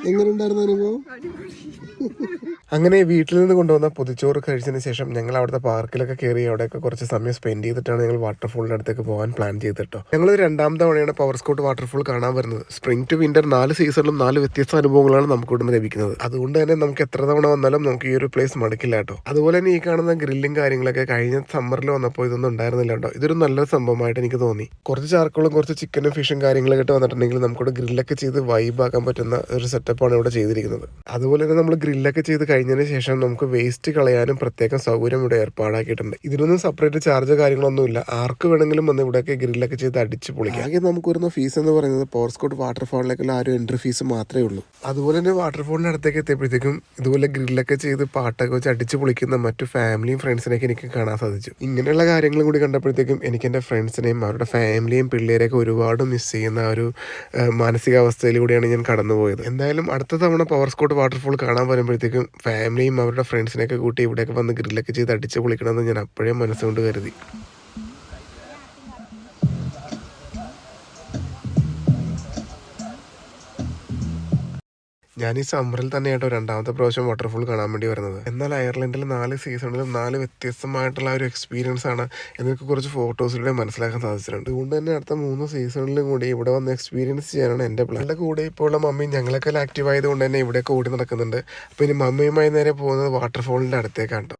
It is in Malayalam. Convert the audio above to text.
എങ്ങനെയുണ്ടായിരുന്നു അനുഭവം? അങ്ങനെ വീട്ടിൽ നിന്ന് കൊണ്ടുവന്ന പൊതിച്ചോറ് കഴിച്ചതിന് ശേഷം ഞങ്ങൾ അവിടുത്തെ പാർക്കിലൊക്കെ കയറി അവിടെയൊക്കെ കുറച്ച് സമയം സ്പെൻഡ് ചെയ്തിട്ടാണ് ഞങ്ങൾ വാട്ടർഫോളിൻ്റെ അടുത്തേക്ക് പോകാൻ പ്ലാൻ ചെയ്തിട്ടോ. ഞങ്ങൾ രണ്ടാം തവണയാണ് പവർ സ്കോട്ട് വാട്ടർഫോൾ കാണാൻ വരുന്നത്. സ്പ്രിംഗ് ടു വിന്റർ 4 സീസണിലും 4 വ്യത്യസ്ത അനുഭവങ്ങളാണ് നമുക്ക് ഇവിടുന്ന് ലഭിക്കുന്നത്. അതുകൊണ്ട് തന്നെ നമുക്ക് എത്ര തവണ വന്നാലും നമുക്ക് ഈ ഒരു പ്ലേസ് മടുക്കില്ല കേട്ടോ. അതുപോലെ തന്നെ ഈ കാണുന്ന ഗ്രില്ലും കാര്യങ്ങളൊക്കെ കഴിഞ്ഞ സമ്മറിൽ വന്നപ്പോൾ ഇതൊന്നും ഉണ്ടായിരുന്നില്ല കേട്ടോ. ഇതൊരു നല്ലൊരു സംഭവമായിട്ട് എനിക്ക് തോന്നി. കുറച്ച് ചാർക്കോളും കുറച്ച് ചിക്കനും ഫിഷും കാര്യങ്ങളൊക്കെ ഇട്ട് വന്നിട്ടുണ്ടെങ്കിൽ നമുക്കിവിടെ ഗ്രില്ലൊക്കെ ചെയ്ത് വൈബാക്കാൻ പറ്റുന്ന ഒരു സെറ്റപ്പാണ് ഇവിടെ ചെയ്തിരിക്കുന്നത്. അതുപോലെ തന്നെ നമ്മൾ ഗ്രില്ലൊക്കെ ചെയ്ത് കഴിഞ്ഞതിന് ശേഷം നമുക്ക് വേസ്റ്റ് കളയാനും പ്രത്യേകം സൗകര്യം ഇവിടെ ഏർപ്പാടാക്കിയിട്ടുണ്ട്. ഇതിനൊന്നും സെപ്പറേറ്റ് ചാർജ് കാര്യങ്ങളൊന്നുമില്ല. ആർക്ക് വേണമെങ്കിലും വന്ന് ഇവിടെയൊക്കെ ഗ്രില്ലൊക്കെ ചെയ്ത് അടിച്ച് പൊളിക്കാം. ആകെ നമുക്ക് വരുന്ന ഫീസ് എന്ന് പറയുന്നത് പവർ സ്കോട്ട് വാട്ടർഫോളിലേക്കുള്ള ആ ഒരു എൻട്രി ഫീസ് മാത്രമേ ഉള്ളൂ. അതുപോലെ തന്നെ വാട്ടർഫോളിൻ്റെ അടുത്തേക്ക് എത്തിയപ്പോഴത്തേക്കും ഇതുപോലെ ഗ്രില്ലൊക്കെ ചെയ്ത് പാട്ടൊക്കെ വെച്ച് അടിച്ച് പൊളിക്കുന്ന മറ്റു ഫാമിലിയും ഫ്രണ്ട്സിനെയൊക്കെ എനിക്ക് കാണാൻ സാധിച്ചു. ഇങ്ങനെയുള്ള കാര്യങ്ങളും കൂടി കണ്ടപ്പോഴത്തേക്കും എനിക്ക് എൻ്റെ ഫ്രണ്ട്സിനെയും അവരുടെ ഫാമിലിയും പിള്ളേരെയൊക്കെ ഒരുപാട് മിസ് ചെയ്യുന്ന ഒരു മാനസികാവസ്ഥയിലൂടെയാണ് ഞാൻ കടന്നുപോയത്. എന്തായാലും അടുത്ത തവണ പവർ സ്കോട്ട് വാട്ടർഫോൾ കാണാൻ വരുമ്പോഴത്തേക്കും ഫാമിലിയും അവരുടെ ഫ്രണ്ട്സിനെയൊക്കെ കൂട്ടി ഇവിടെയൊക്കെ വന്ന് ഗ്രില്ലൊക്കെ ചെയ്ത് അടിച്ച് പൊളിക്കണമെന്ന് ഞാൻ അപ്പോഴേ മനസ്സുകൊണ്ട് കരുതി. ഞാൻ ഈ സമ്മറിൽ തന്നെയായിട്ടോ രണ്ടാമത്തെ പ്രാവശ്യം വാട്ടർഫോൾ കാണാൻ വേണ്ടി വരുന്നത്. എന്നാൽ അയർലൻഡിൽ 4 സീസണിലും 4 വ്യത്യസ്തമായിട്ടുള്ള ഒരു എക്സ്പീരിയൻസ് ആണ് എനിക്ക് കുറച്ച് ഫോട്ടോസിലൂടെ മനസ്സിലാക്കാൻ സാധിച്ചിട്ടുണ്ട്. അതുകൊണ്ട് തന്നെ അടുത്ത 3 സീസണിലും കൂടി ഇവിടെ വന്ന് എക്സ്പീരിയൻസ് ചെയ്യാനാണ് എൻ്റെ പ്ലാൻ. എൻ്റെ കൂടെ ഇപ്പോൾ ഉള്ള മമ്മി ഞങ്ങളൊക്കെ ആക്റ്റീവ് ആയതുകൊണ്ട് തന്നെ ഇവിടെയൊക്കെ ഓടി നടക്കുന്നുണ്ട്. അപ്പോൾ ഇനി മമ്മിയുമായി നേരെ പോകുന്നത് വാട്ടർഫോളിൻ്റെ അടുത്തേക്കാണ്.